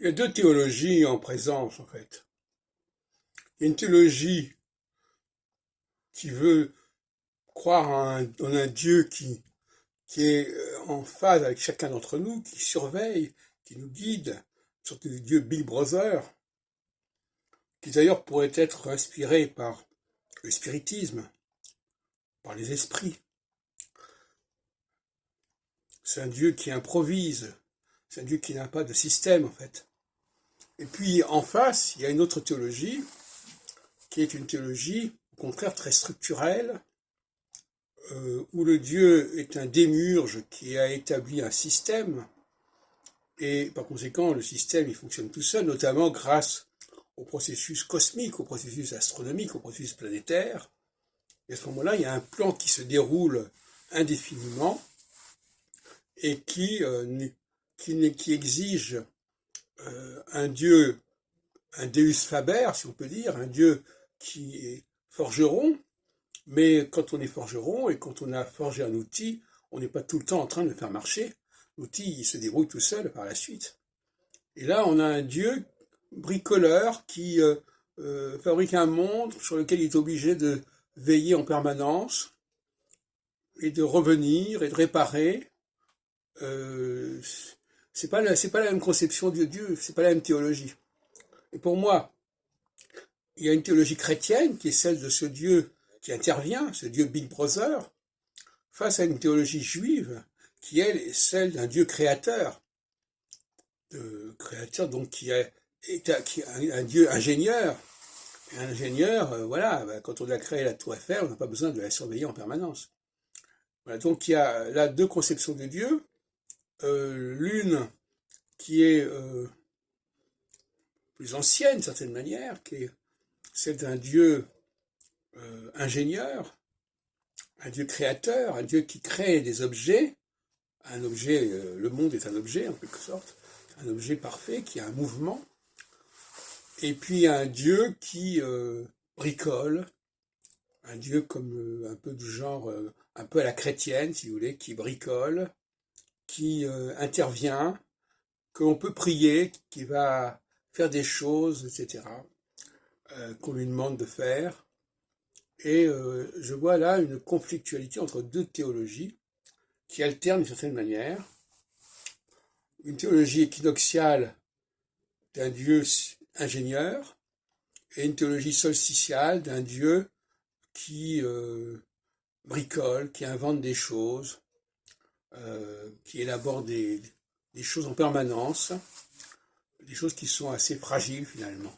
Il y a deux théologies en présence, en fait. Il y a une théologie qui veut croire en un Dieu qui est en phase avec chacun d'entre nous, qui surveille, qui nous guide, surtout le Dieu Big Brother, qui d'ailleurs pourrait être inspiré par le spiritisme, par les esprits. C'est un Dieu qui improvise, c'est un Dieu qui n'a pas de système, en fait. Et puis, en face, il y a une autre théologie, qui est une théologie, au contraire, très structurelle, où le Dieu est un démiurge qui a établi un système, et par conséquent, le système, il fonctionne tout seul, notamment grâce au processus cosmique, au processus astronomique, au processus planétaire. Et à ce moment-là, il y a un plan qui se déroule indéfiniment et qui exige un Dieu, un Deus Faber, si on peut dire, un Dieu qui est forgeron, mais quand on est forgeron et quand on a forgé un outil, on n'est pas tout le temps en train de le faire marcher. L'outil, il se débrouille tout seul par la suite. Et là, on a un Dieu bricoleur qui fabrique un monde sur lequel il est obligé de veiller en permanence et de revenir et de réparer. Euh, c'est pas la même conception de Dieu, c'est pas la même théologie. Et pour moi, il y a une théologie chrétienne qui est celle de ce Dieu qui intervient, ce Dieu Big Brother, face à une théologie juive qui, elle, est celle d'un Dieu créateur, donc qui est un Dieu ingénieur. Et un ingénieur, voilà, quand on a créé la tour Eiffel, on n'a pas besoin de la surveiller en permanence. Voilà, donc il y a là deux conceptions de Dieu, l'une qui est plus ancienne d'une certaine manière, qui est celle d'un Dieu ingénieur, un Dieu créateur, un Dieu qui crée des objets, un objet, le monde est un objet en quelque sorte, un objet parfait qui a un mouvement, et puis un Dieu qui bricole, un Dieu comme un peu du genre, un peu à la chrétienne si vous voulez, qui bricole, qui intervient, que l'on peut prier, qui va faire des choses, etc., qu'on lui demande de faire. Et je vois là une conflictualité entre deux théologies qui alternent d'une certaine manière. Une théologie équinoxiale d'un Dieu ingénieur et une théologie solsticiale d'un Dieu qui bricole, qui invente des choses, qui élabore des choses en permanence, des choses qui sont assez fragiles finalement.